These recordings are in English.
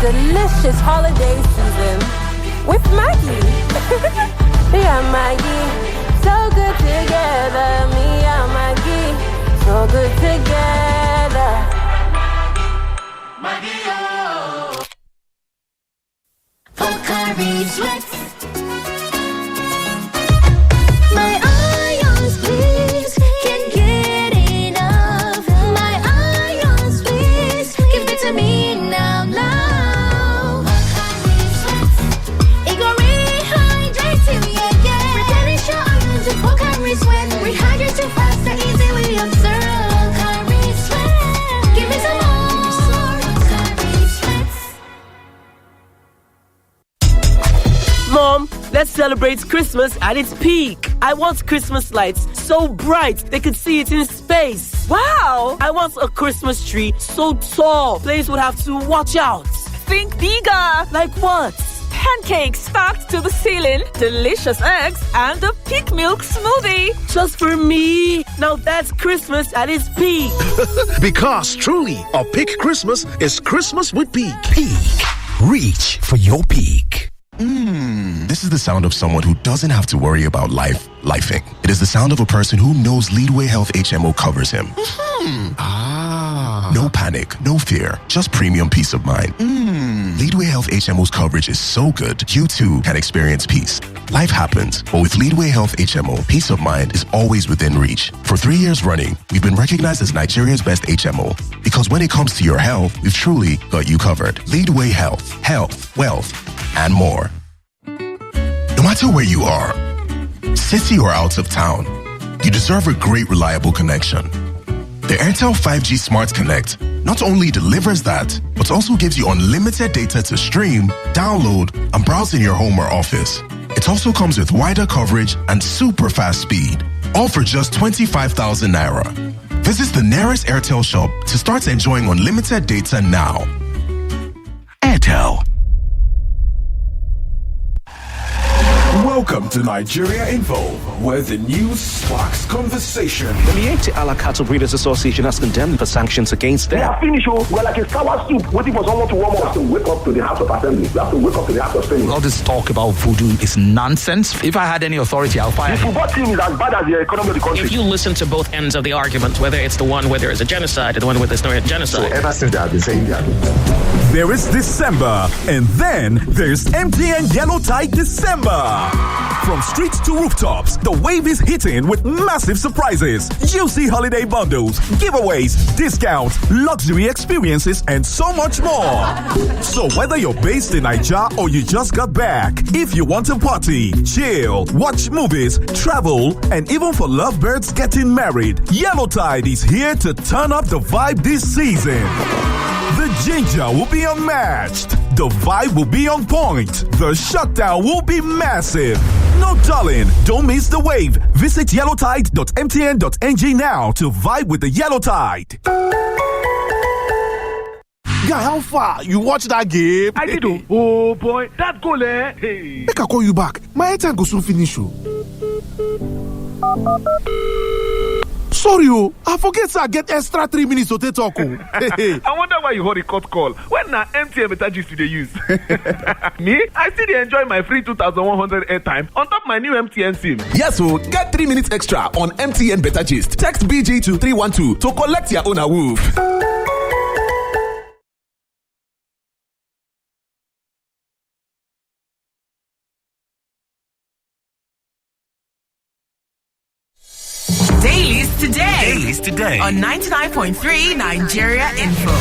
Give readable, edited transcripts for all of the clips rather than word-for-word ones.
delicious holiday season with Maggie. Yeah, Maggie, so good together. Me and Maggie, so good together. Maggie, oh. Quadry sweats. My ions, please, can't get enough. My ions, please, give it to me now, now. It gon' rehydrate you, yeah. Replenish your ions with Quadry sweat. Rehydrate you faster, easily observe. Quadry sweat, give me some more. Quadry sweats. Mom, let's celebrate Christmas at its peak. I want Christmas lights so bright they could see it in space. Wow! I want a Christmas tree so tall players would have to watch out. Think bigger! Like what? Pancakes stacked to the ceiling, delicious eggs, and a peak milk smoothie. Just for me? Now that's Christmas at its peak. Because truly, a peak Christmas is Christmas with Peak. Peak. Reach for your peak. This is the sound of someone who doesn't have to worry about lifing. It is the sound of a person who knows Leadway Health HMO covers him. No panic, no fear, just premium peace of mind. Leadway Health HMO's coverage is so good, you too can experience peace. Life happens, but with Leadway Health HMO, peace of mind is always within reach. For 3 years running, we've been recognized as Nigeria's best HMO because when it comes to your health, we've truly got you covered. Leadway Health, wealth, and more. No matter where you are, city or out of town, you deserve a great, reliable connection. The Airtel 5G Smart Connect not only delivers that, but also gives you unlimited data to stream, download, and browse in your home or office. It also comes with wider coverage and super fast speed, all for just 25,000 naira. Visit the nearest Airtel shop to start enjoying unlimited data now. Airtel. Welcome to Nigeria Info, where the news sparks conversation. The Mieti Ala Cattle Breeders Association has condemned the sanctions against them. We are finished. We're like a sour soup waiting for someone to warm up. We have to wake up to the House of Assembly. We have to wake up to the House of Senate. All this talk about voodoo is nonsense. If I had any authority, I'll fire him. The football team is as bad as the economy of the country. If you listen to both ends of the argument, whether it's the one where there is a genocide or the one where there's no genocide. So ever since they have been saying that. There is December, and then there's MTN Yellow Tide December. From streets to rooftops, the wave is hitting with massive surprises. Juicy holiday bundles, giveaways, discounts, luxury experiences, and so much more. So whether you're based in Nigeria or you just got back, if you want to party, chill, watch movies, travel, and even for lovebirds getting married, Yellow Tide is here to turn up the vibe this season. The ginger will be unmatched. The vibe will be on point. The shutdown will be massive. No darling, don't miss the wave. Visit yellowtide.mtn.ng now to vibe with the Yellow Tide. Guy, how far? You watch that game? I did. Oh boy, that goal, eh? Hey. Make I call you back. My time go soon finish. Sorry, I forget I get extra 3 minutes to talk. I wonder why you hold a cut call. When na MTN better gist you dey use? Me, I still dey enjoy my free 2,100 airtime on top my new MTN SIM. Yes, so get 3 minutes extra on MTN Better Gist. Text BG to 312 to collect your own awoof. Dailies today on 99.3 Nigeria Info.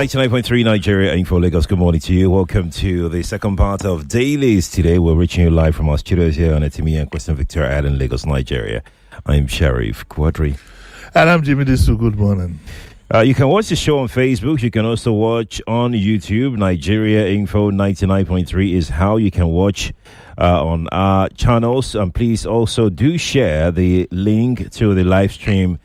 .3 Nigeria Info Lagos. Good morning to you. Welcome to the second part of Dailies. Today we're reaching you live from our studios here on Etimi and Question Victoria Island, Lagos, Nigeria. I'm Sheriff Quadry. And I'm Jimi Disu. Good morning. You can watch the show on Facebook. You can also watch on YouTube. Nigeria Info 99.3 is how you can watch on our channels. And please also do share the link to the live stream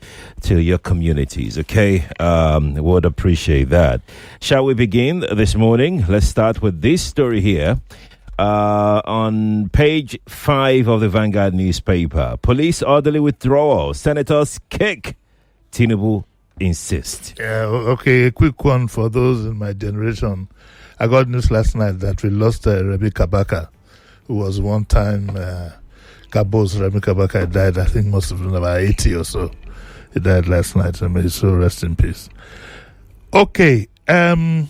to your communities, okay? Would appreciate that. Shall we begin this morning? Let's start with this story here. On page 5 of the Vanguard newspaper, police orderly withdrawal. Senators kick. Tinubu insist. Yeah, okay, a quick one for those in my generation. I got news last night that we lost Remi Kabaka, who was one time Gabo's Remi Kabaka. Died, I think, must have been about 80 or so. He died last night, and may his soul rest in peace. Okay, there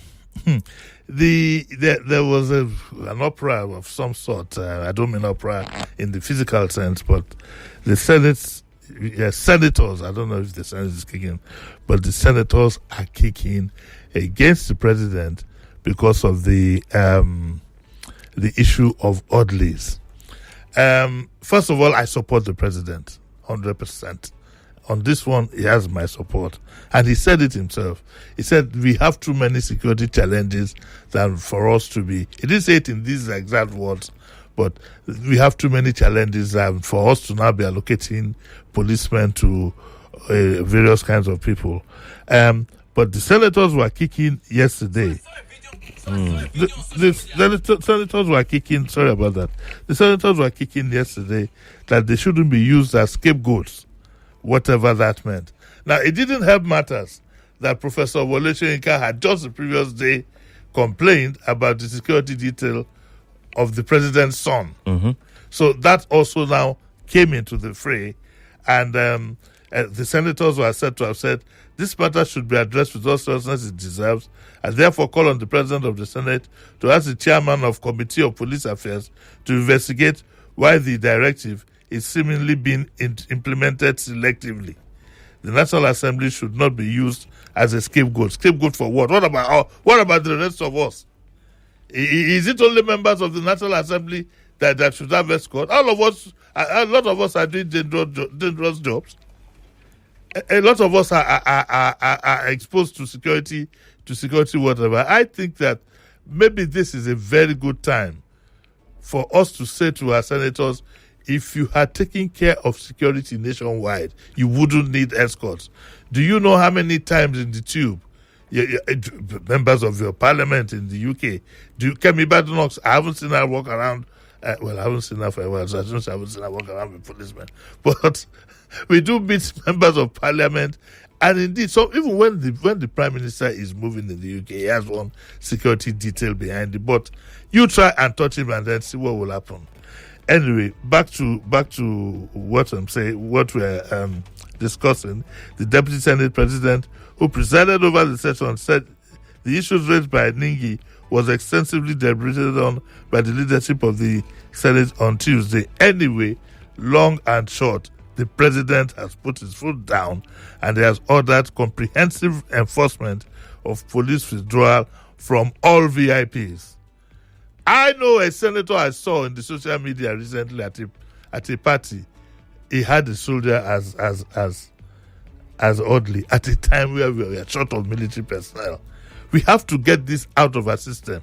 was an opera of some sort. I don't mean opera in the physical sense, but the senators, I don't know if the Senate is kicking, but the senators are kicking against the president because of the issue of orderlies. First of all, I support the president 100%. On this one, he has my support. And he said it himself. He said, we have too many security challenges than for us to be. He didn't say it in these exact words, but we have too many challenges for us to now be allocating policemen to various kinds of people. But the senators were kicking yesterday. The senators were kicking, sorry about that. The senators were kicking yesterday that they shouldn't be used as scapegoats, whatever that meant. Now, it didn't help matters that Professor Wole Soyinka had just the previous day complained about the security detail of the president's son. Mm-hmm. So that also now came into the fray, and the senators were said to have said this matter should be addressed with all seriousness it deserves, and therefore call on the president of the Senate to ask the chairman of Committee of Police Affairs to investigate why the directive is seemingly being implemented selectively. The National Assembly should not be used as a scapegoat. Scapegoat for what? What about the rest of us? Is it only members of the National Assembly that should have escort? A lot of us are doing dangerous jobs. A lot of us are exposed to security, whatever. I think that maybe this is a very good time for us to say to our senators, if you had taken care of security nationwide, you wouldn't need escorts. Do you know how many times in the tube members of your parliament in the UK, Kemi Badenoch, I haven't seen her walk around. I haven't seen her for a while, so I haven't seen her walk around with policemen. But we do meet members of parliament, and indeed, so even when the prime minister is moving in the UK, he has one security detail behind it. But you try and touch him, and then see what will happen. Anyway, back to what I'm saying, what we're discussing. The Deputy Senate President, who presided over the session, said the issues raised by Ningi was extensively deliberated on by the leadership of the Senate on Tuesday. Anyway, long and short, the president has put his foot down and he has ordered comprehensive enforcement of police withdrawal from all VIPs. I know a senator I saw in the social media recently at a party. He had a soldier as orderly at a time where we were short of military personnel. We have to get this out of our system.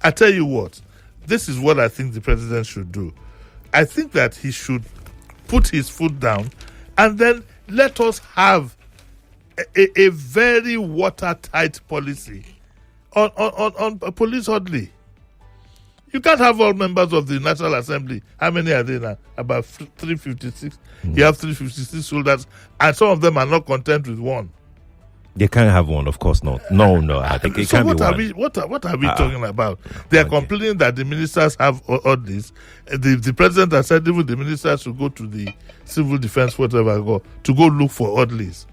I tell you what, this is what I think the president should do. I think that he should put his foot down and then let us have a very watertight policy on police orderly. You can't have all members of the National Assembly. How many are there now? About 356. You have 356 soldiers, and some of them are not content with one. They can't have one, of course not. No. I think it can't be one. What are we talking about? They are complaining that the ministers have all this. The president has said even the ministers should go to the civil defense, whatever, to go look for orderlies.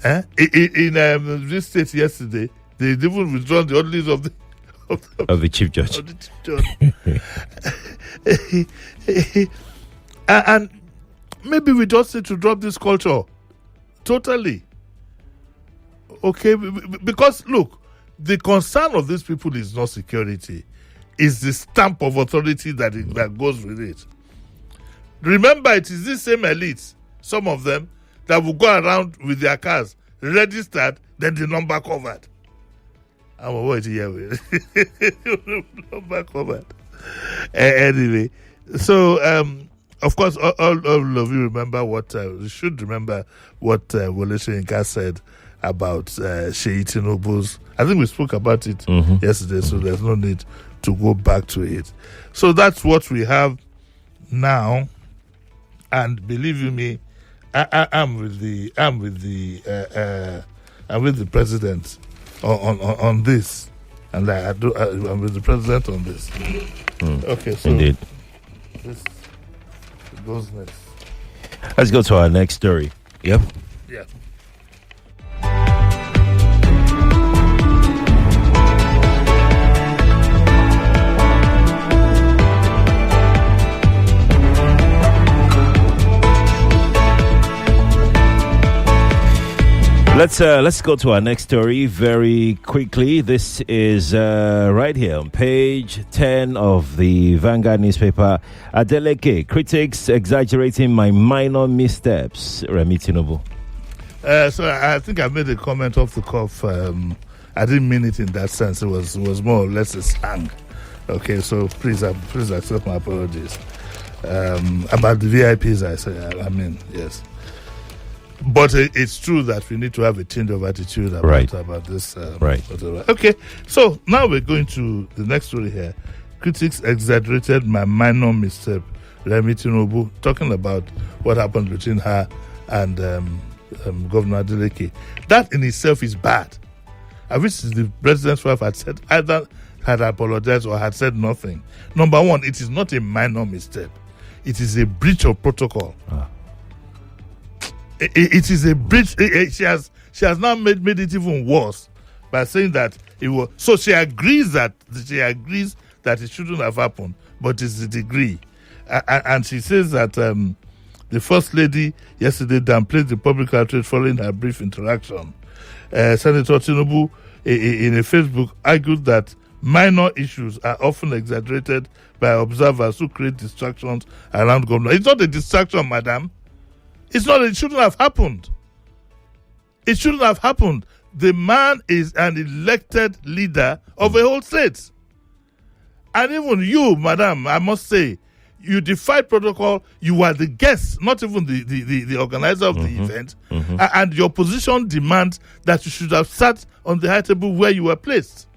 In this state yesterday, they even withdrawn the orderlies of the chief judge. And maybe we just need to drop this culture totally. Okay, because look, the concern of these people is not security, it's the stamp of authority that goes with it. Remember, it is this same elite, some of them, that will go around with their cars registered, then the number covered. I'm waiting here with number covered. Anyway, so of course, all of you remember what you should remember what Wole Soyinka said about Seyi Tinubu's. I think we spoke about it yesterday, so there's no need to go back to it. So that's what we have now, and believe you me, I'm with the president on this, and I'm with the president on this. Okay, so indeed. This goes next. Let's go to our next story. Yep. Yeah. Let's go to our next story very quickly. This is right here on page 10 of the Vanguard newspaper. Adeleke, critics exaggerating my minor missteps. Remi Tinubu. So I think I made a comment off the cuff. I didn't mean it in that sense. It was more or less a slang. Okay, so please accept my apologies. About the VIPs, I mean, yes. But it's true that we need to have a change of attitude about this. Right. Okay, so now we're going to the next story here. Critics exaggerated my minor misstep. Remi Tinubu, talking about what happened between her and Governor Adeleke. That in itself is bad. I wish the president's wife had said either had apologized or had said nothing. Number one, it is not a minor misstep. It is a breach of protocol. It is a breach. She has now made it even worse by saying that it was. So she agrees that it shouldn't have happened, but it's the degree. And she says that the First Lady yesterday downplayed the public outrage following her brief interaction. Senator Tinubu, in a Facebook, argued that minor issues are often exaggerated by observers who create distractions around government. It's not a distraction, madam. It's not. It shouldn't have happened. It shouldn't have happened. The man is an elected leader of a whole state. And even you, madam, I must say, you defied protocol. You were the guest, not even the organizer of the event. And your position demands that you should have sat on the high table where you were placed.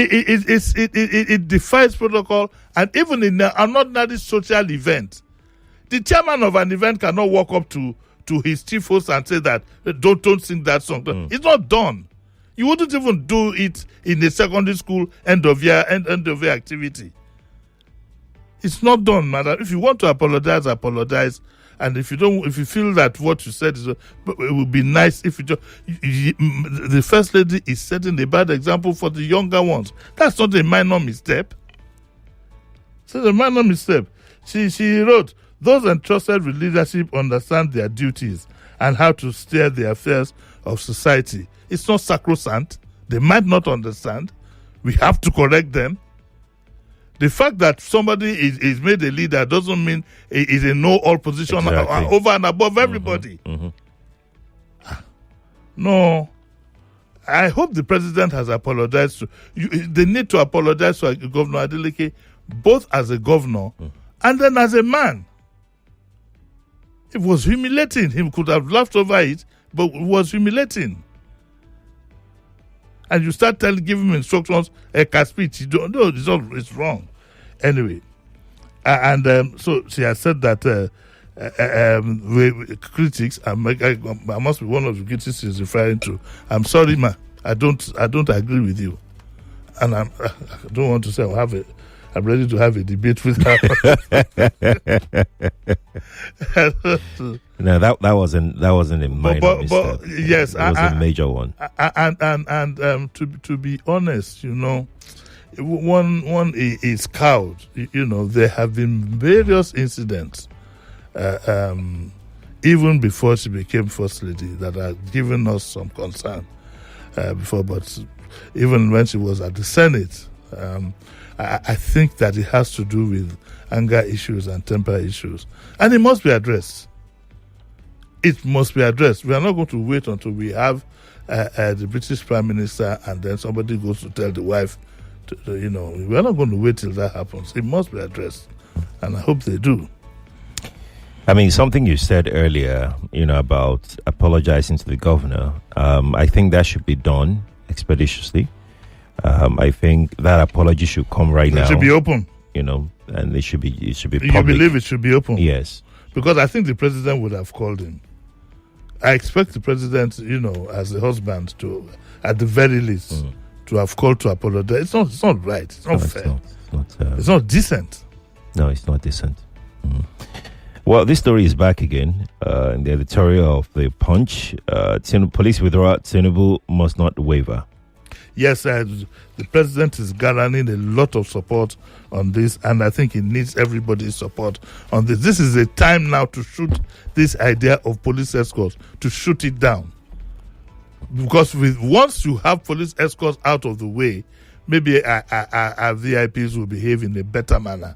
It defies protocol, and even in an ordinary social event, the chairman of an event cannot walk up to his chief host and say that don't sing that song. It's not done. You wouldn't even do it in a secondary school end of year activity. It's not done, madam. If you want to apologize, apologize. And if you feel that what you said it would be nice if the First Lady is setting a bad example for the younger ones. That's not a minor misstep. It's a minor misstep. She wrote, those entrusted with leadership understand their duties and how to steer the affairs of society. It's not sacrosanct. They might not understand. We have to correct them. The fact that somebody is made a leader doesn't mean he's a know-all position over and above everybody. No. I hope the president has apologized they need to apologize to Governor Adeleke, both as a governor and then as a man. It was humiliating. He could have laughed over it, but it was humiliating. And you start giving him instructions, a speech. You don't know, it's wrong. Anyway, so she has said that critics, I must be one of the critics she's referring to. I'm sorry, ma. I don't agree with you, and I don't want to say I'm ready to have a debate with her. No, that wasn't a minor mistake. Yes, it was a major one. And to be honest, one is cowed. There have been various incidents, even before she became First Lady, that have given us some concern before. But even when she was at the Senate, I think that it has to do with anger issues and temper issues, and it must be addressed. it must be addressed. We are not going to wait until we have the British Prime Minister and then somebody goes to tell the wife, we are not going to wait till that happens. It must be addressed, and I hope they do. I mean, something you said earlier, about apologizing to the governor, I think that should be done expeditiously. I think that apology should come right now. It should be open. And it should be public. You believe it should be open? Yes. Because I think the president would have called him. I expect the president, as the husband, to, at the very least, to have called to apologize. It's not right. It's not fair. It's not decent. No, it's not decent. Well, this story is back again in the editorial of The Punch. Police withdraw, Tinubu must not waver. Yes, the president is garnering a lot of support on this, and I think he needs everybody's support on this. This is a time now to shoot this idea of police escorts, to shoot it down. Because once you have police escorts out of the way, maybe our VIPs will behave in a better manner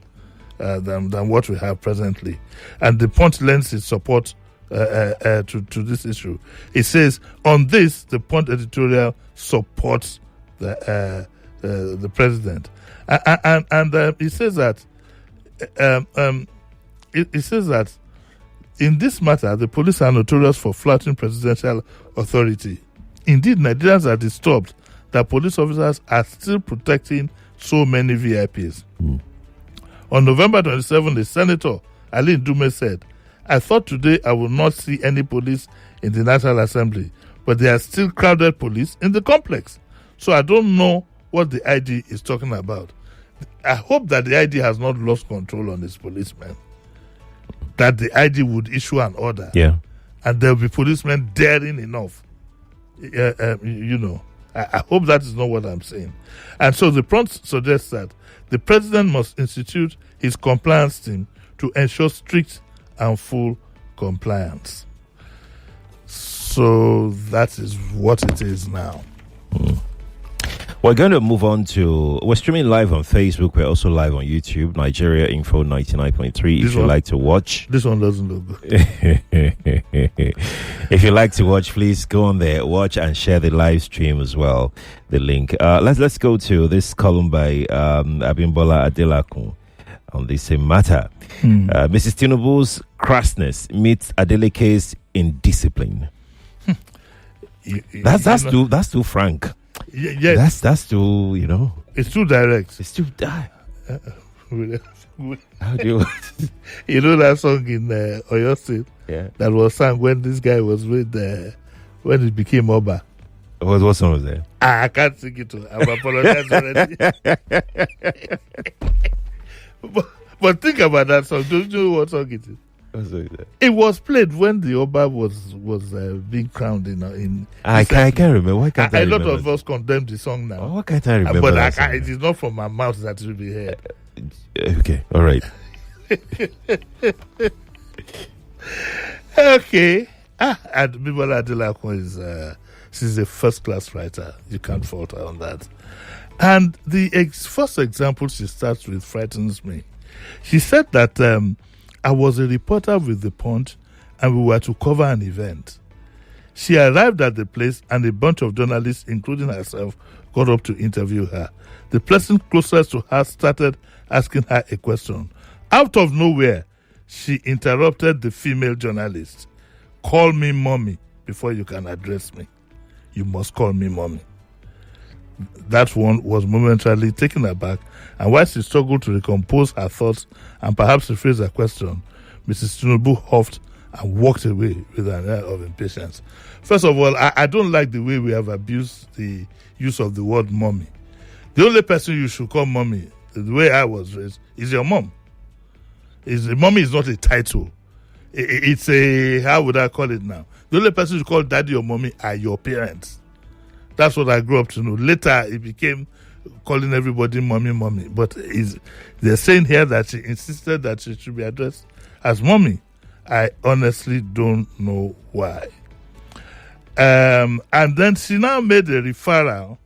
than what we have presently. And the Punch lends its support to this issue. It says, on this, the Punch editorial supports the president. And it says that it says that in this matter, the police are notorious for flouting presidential authority. Indeed, Nigerians are disturbed that police officers are still protecting so many VIPs. On November 27, the Senator, Ali Ndume, said, I thought today I will not see any police in the National Assembly, but there are still crowded police in the complex. So I don't know what the IG is talking about. I hope that the IG has not lost control on its policemen. That the IG would issue an order. Yeah. And there will be policemen daring enough. I hope that is not what I'm saying. And so the prompt suggests that the president must institute his compliance team to ensure strict and full compliance. So that is what it is now. We're going to move on to... We're streaming live on Facebook. We're also live on YouTube. Nigeria Info 99.3. If you like to watch... This one doesn't look good. If you like to watch, please go on there, watch and share the live stream as well. The link. Let's go to this column by Abimbola Adelakun on the same matter. Mrs. Tinubu's crassness meets Adeleke's indiscipline. That's too frank. Yes. That's too, It's too direct. It's too direct. How do you know that song in Oyo State? Yeah. That was sung when this guy was with when he became Oba. What song was that? I can't sing it. I've apologized already. but think about that song. Don't you know what song it is? It was played when the Oba was being crowned in I can't remember. Why can't I a remember? lot of us condemn the song now. Why can't I remember? But it is not from my mouth that it will be heard. Okay, all right. Okay. And Bibola Adelakun she's a first-class writer. You can't fault her on that. And the first example she starts with frightens me. She said that I was a reporter with The Punch and we were to cover an event. She arrived at the place and a bunch of journalists, including herself, got up to interview her. The person closest to her started asking her a question. Out of nowhere, she interrupted the female journalist. Call me mommy before you can address me. You must call me mommy. That one was momentarily taken aback, and while she struggled to recompose her thoughts and perhaps rephrase her question, Mrs. Tinubu huffed and walked away with an air of impatience. First of all, I don't like the way we have abused the use of the word mommy. The only person you should call mommy, the way I was raised, is your mom. Mommy is not a title. It's a, how would I call it now? The only person you call daddy or mommy are your parents. That's what I grew up to know. Later, it became calling everybody mommy. But they're saying here that she insisted that she should be addressed as mommy. I honestly don't know why. And then she now made a referral.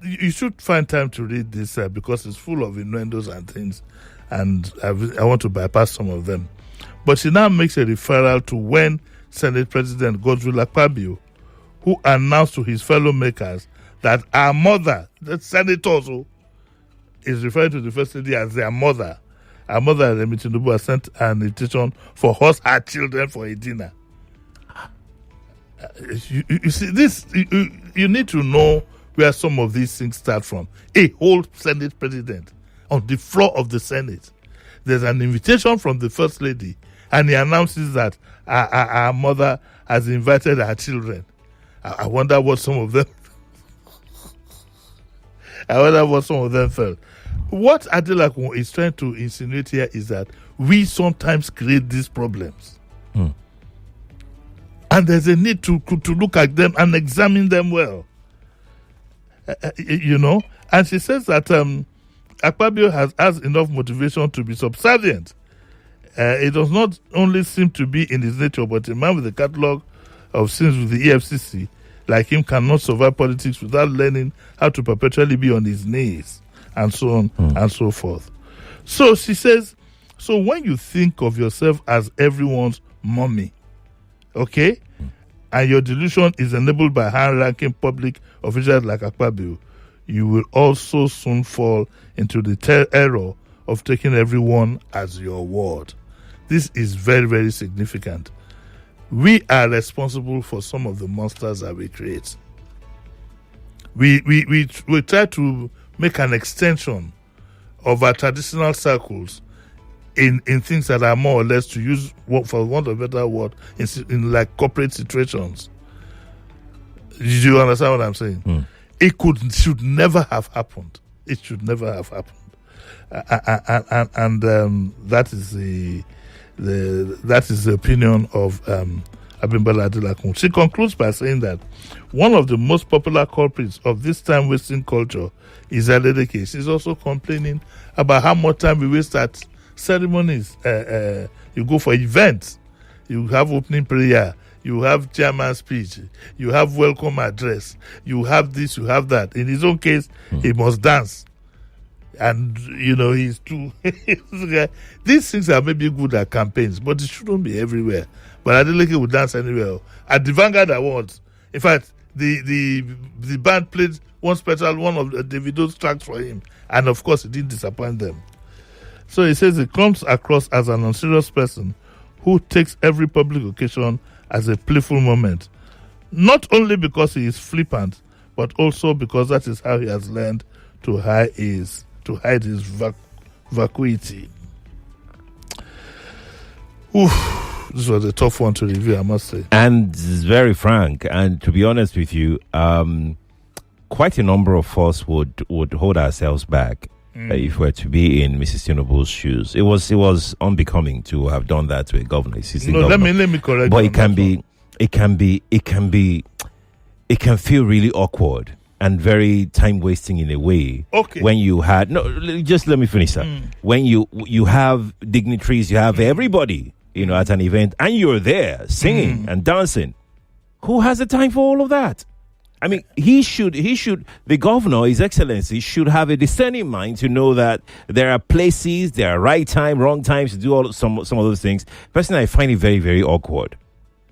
You should find time to read this because it's full of innuendos and things. And I want to bypass some of them. But she now makes a referral to when Senate President Godswill Akpabio, who announced to his fellow makers that our mother, the senators, is referring to the First Lady as their mother. Our mother, Remi Tinubu, has sent an invitation for us, her children, for a dinner. You see, this, you need to know where some of these things start from. A whole Senate President on the floor of the Senate. There's an invitation from the First Lady, and he announces that our mother has invited her children. I wonder what some of them felt. What Adelakun is trying to insinuate here is that we sometimes create these problems. And there's a need to look at them and examine them well. And she says that Akpabio has enough motivation to be subservient. It does not only seem to be in his nature, but a man with a catalogue of sins with the EFCC like him cannot survive politics without learning how to perpetually be on his knees, and so on and so forth. So she says, so when you think of yourself as everyone's mommy, okay, and your delusion is enabled by high-ranking public officials like Akpabio, you will also soon fall into the error of taking everyone as your word. This is very, very significant. We are responsible for some of the monsters that we create. We try to make an extension of our traditional circles in things that are more or less, to use, for want of a better word, in like corporate situations. Do you understand what I'm saying? It should never have happened. It should never have happened. And that is the opinion of Abimbola Adelakun. She concludes by saying that one of the most popular culprits of this time wasting culture is Adeleke. She's also complaining about how much time we waste at ceremonies. You go for events, you have opening prayer, you have chairman's speech, you have welcome address, you have this, you have that. In his own case, he must dance. And, he's too... These things are maybe good at campaigns, but it shouldn't be everywhere. But Adeleke would dance anywhere. At the Vanguard Awards, in fact, the band played one of Davido's tracks for him. And, of course, it didn't disappoint them. So he says he comes across as an unserious person who takes every public occasion as a playful moment. Not only because he is flippant, but also because that is how he has learned to hide his vacuity. This was a tough one to review, I must say. And it's very frank. And to be honest with you, quite a number of us would hold ourselves back if we're to be in Mrs. Tinubu's shoes. It was unbecoming to have done that to a governor. Let me correct. But it can feel really awkward and very time wasting in a way. Okay. When you had just let me finish that. When you have dignitaries, you have everybody, at an event, and you're there singing and dancing. Who has the time for all of that? I mean, he should, the governor, His Excellency, should have a discerning mind to know that there are places, there are right time, wrong times to do some of those things. Personally, I find it very, very awkward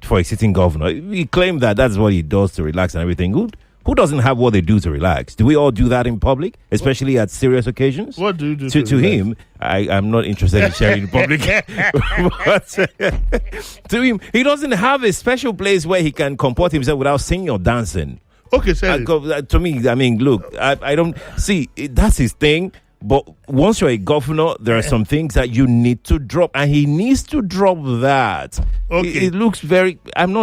for a sitting governor. He claimed that that's what he does to relax and everything. Who doesn't have what they do to relax? Do we all do that in public, especially at serious occasions? What do you do to him? I'm not interested in sharing in public. But to him, he doesn't have a special place where he can comport himself without singing or dancing. Okay, to me, I mean, look, I don't see that's his thing. But once you're a governor, there are some things that you need to drop, and he needs to drop that. Okay, it looks very. I'm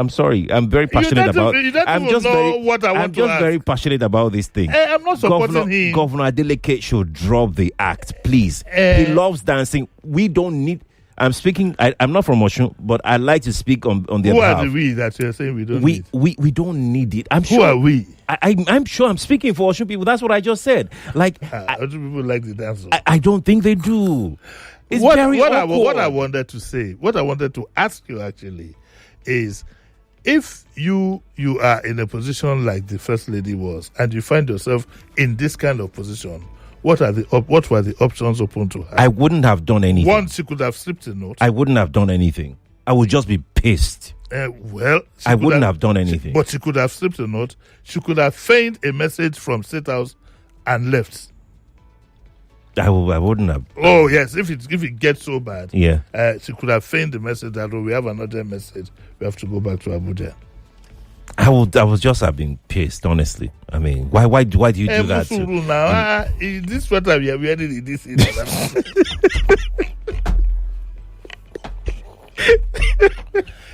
sorry. I'm very passionate about. I'm just very passionate about this thing. I'm not supporting him. Governor Adeleke should drop the act, please. He loves dancing. We don't need. I'm speaking. I'm not from Osun, but I like to speak on their behalf. Who are the we that you're saying we don't need? We don't need it. Who are we? I'm sure I'm speaking for Osun people. That's what I just said. Like, Osun people like the dance. I don't think they do. It's very awkward. What I wanted to say, what I wanted to ask you actually, is if you are in a position like the First Lady was, and you find yourself in this kind of position. What were the options open to her? I wouldn't have done anything. Once she could have slipped a note. I wouldn't have done anything. I would just be pissed. Well, I wouldn't have done anything. But she could have slipped a note. She could have feigned a message from State House and left. I wouldn't have. Oh yes, if it gets so bad, yeah, she could have feigned the message that we have another message. We have to go back to Abuja. I would just have been pissed, honestly. I mean, why do you do that? Now, this sweater we are wearing in this.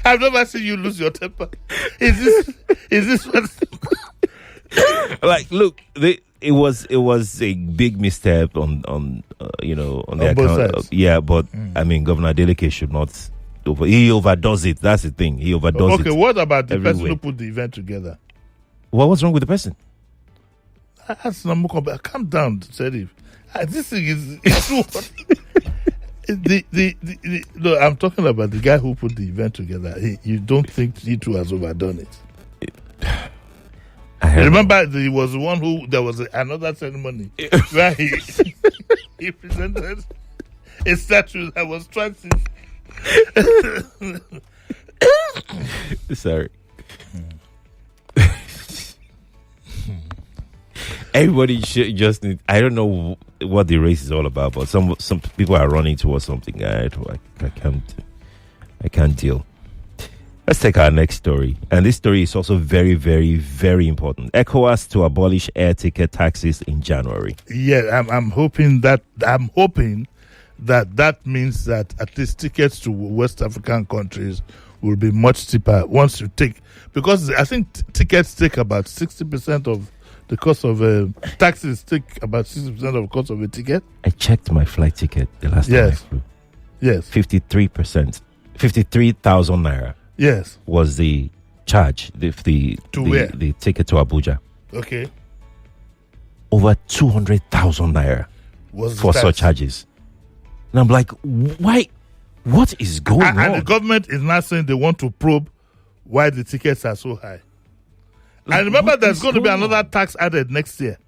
I've never seen you lose your temper. Is this what? Like, look, it was a big misstep on the account. But I mean, Governor Adeleke should not. He overdoes it. That's the thing. He overdoes it. Okay, what about the person who put the event together? What's wrong with the person? Calm down, Sheriff. This thing is true. No, I'm talking about the guy who put the event together. You don't think he too has overdone it? Remember, there was one who there was another ceremony where he presented a statue that was transit. Sorry. Everybody should just need. I don't know what the race is all about, but some people are running towards something. I can't deal. Let's take our next story, and this story is also very, very, very important. ECOWAS to abolish air ticket taxes in January. Yeah, I'm hoping that means that at least tickets to West African countries will be much cheaper once you take, because I think tickets take about 60% of the cost of taxis take about 60% of the cost of a ticket. I checked my flight ticket the last time I flew. Yes. 53%. 53,000 naira. Yes. Was the charge, the ticket to Abuja. Okay. Over 200,000 naira for such charges. And I'm like, why? What is going on? And the government is now saying they want to probe why the tickets are so high. And remember, there's going to be another tax added next year.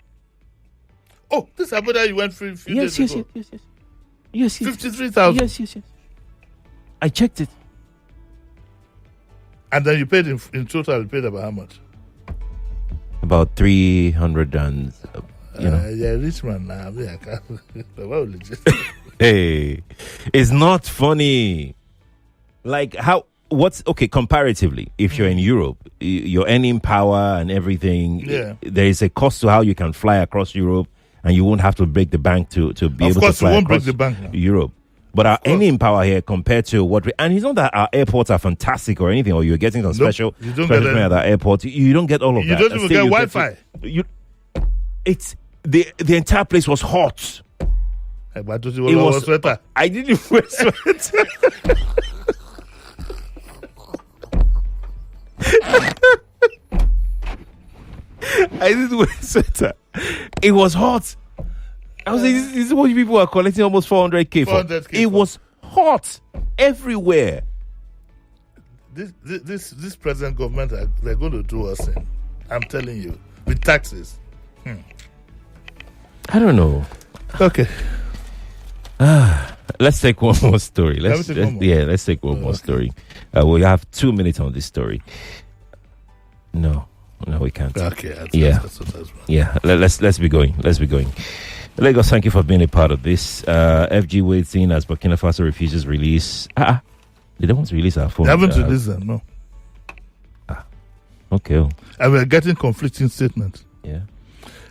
Oh, this Abuja you went free few days ago. Yes. 53,000. Yes. I checked it. And then you paid in total. You paid about how much? About 300 and Yeah, rich man now. Hey, it's not funny. Like comparatively, if you're in Europe, your earning power and everything, there is a cost to how you can fly across Europe, and you won't have to break the bank to be able to fly across Europe. But our earning power here compared to and it's not that our airports are fantastic or anything, or you're getting some special treatment at our airport. You don't get all of that. You don't even get Wi-Fi. The entire place was hot. It was sweater. I didn't wear sweater. I didn't wear sweater. It was hot. I was like, this is what people are collecting almost 400k for. It was hot everywhere. This present government, they're going to do us in. I'm telling you, with taxes. I don't know. Okay. Let's take one more story. Let's take one more story. We have 2 minutes on this story. No, we can't. Okay. Let's be going. Lagos, thank you for being a part of this. FG waiting as Burkina Faso refuses release. They don't want to release our phone. They haven't released them, no. Okay. And we're getting conflicting statements. Yeah.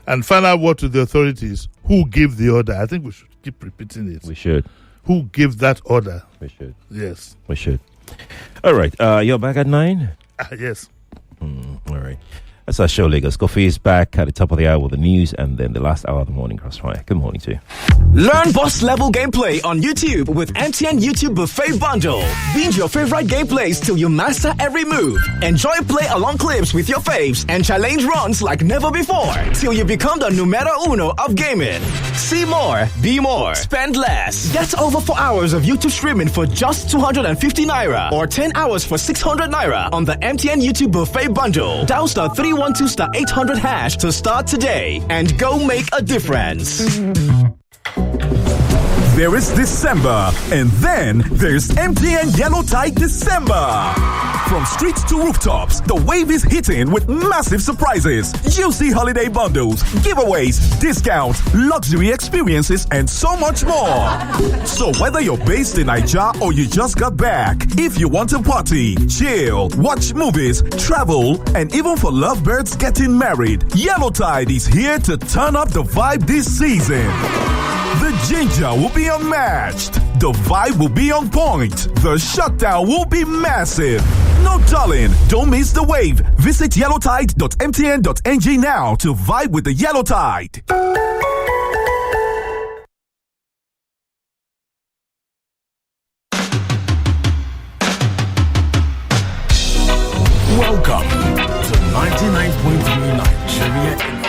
And final word to the authorities. Who gave the order? I think we should keep repeating it. We should. Who gave that order? We should. Yes. We should. All right. You're back at 9? Yes. All right. That's our show, Lagos. Coffee is back at the top of the hour with the news and then the last hour of the morning crossfire. Good morning to you. Learn boss level gameplay on YouTube with MTN YouTube Buffet Bundle. Binge your favorite gameplays till you master every move. Enjoy play along clips with your faves and challenge runs like never before till you become the numero uno of gaming. See more, be more, spend less. Get over 4 hours of YouTube streaming for just 250 naira or 10 hours for 600 naira on the MTN YouTube Buffet Bundle. Dial star 312*800 hash to start today and go make a difference. there is December, and then there's MTN Yellow Tide December. From streets to rooftops, the wave is hitting with massive surprises, juicy holiday bundles, giveaways, discounts, luxury experiences, and so much more. So whether you're based in Nigeria or you just got back, if you want to party, chill, watch movies, travel, and even for lovebirds getting married, Yellow Tide is here to turn up the vibe this season. The ginger will be unmatched. The vibe will be on point. The shutdown will be massive. No darling, don't miss the wave. Visit yellowtide.mtn.ng now to vibe with the Yellow Tide. Welcome to 99.3 Nigeria.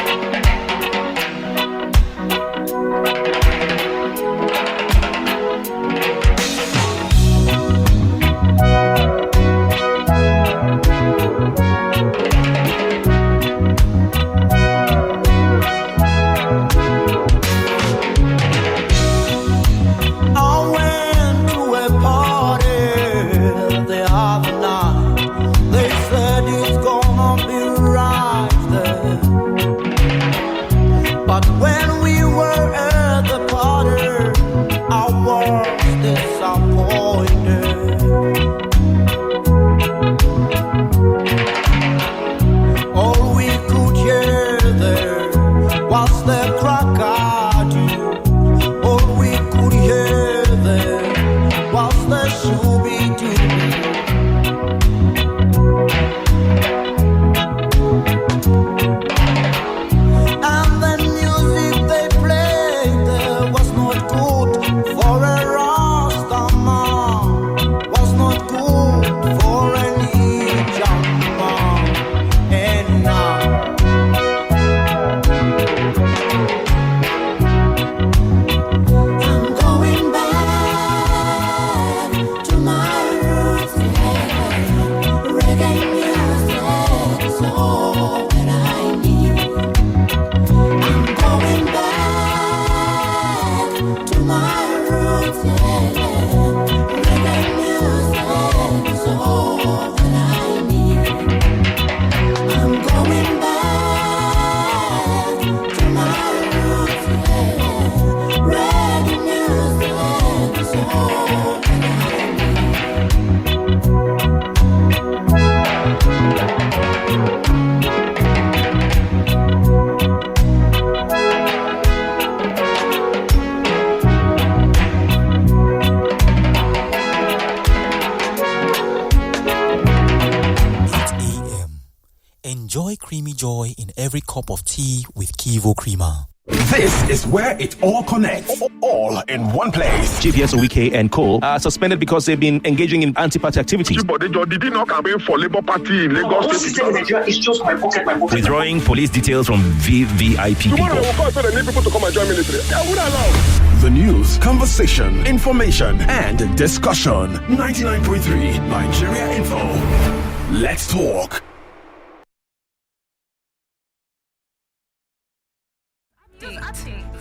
Enjoy creamy joy in every cup of tea with Kivo Creamer. This is where it all connects, all in one place. GPS, Weekday, and Co. are suspended because they've been engaging in anti-party activities. Did he not campaign for Labour Party in Lagos State? It's just my pocket. Withdrawing police details from VVIP people. Tomorrow I will call so they need people to come and join military. I would allow. The news, conversation, information, and discussion. 99.3 Nigeria Info. Let's talk.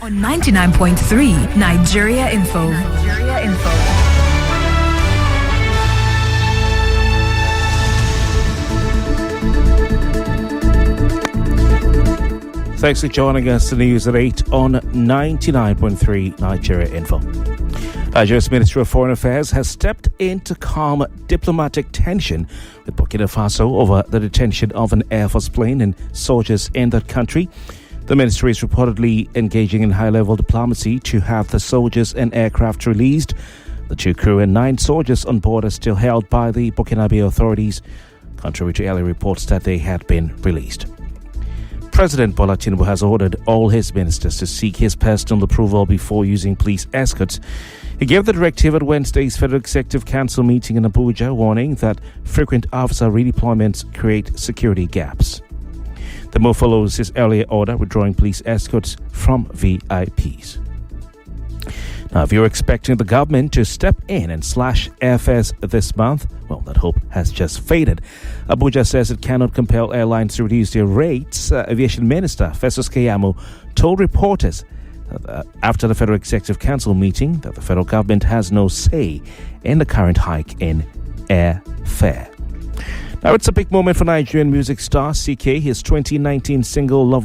On 99.3 Nigeria Info. Thanks for joining us. The news at 8 on 99.3 Nigeria Info. Nigeria's Ministry of Foreign Affairs has stepped in to calm diplomatic tension with Burkina Faso over the detention of an Air Force plane and soldiers in that country. The ministry is reportedly engaging in high-level diplomacy to have the soldiers and aircraft released. The 2 crew and 9 soldiers on board are still held by the Burkinabe authorities, contrary to earlier reports that they had been released. President Bola Tinubu has ordered all his ministers to seek his personal approval before using police escorts. He gave the directive at Wednesday's Federal Executive Council meeting in Abuja, warning that frequent officer redeployments create security gaps. The move follows his earlier order withdrawing police escorts from VIPs. Now, if you're expecting the government to step in and slash airfares this month, well, that hope has just faded. Abuja says it cannot compel airlines to reduce their rates. Aviation Minister Festus Keyamo told reporters after the Federal Executive Council meeting that the federal government has no say in the current hike in airfare. Now it's a big moment for Nigerian music star CK. His 2019 single Love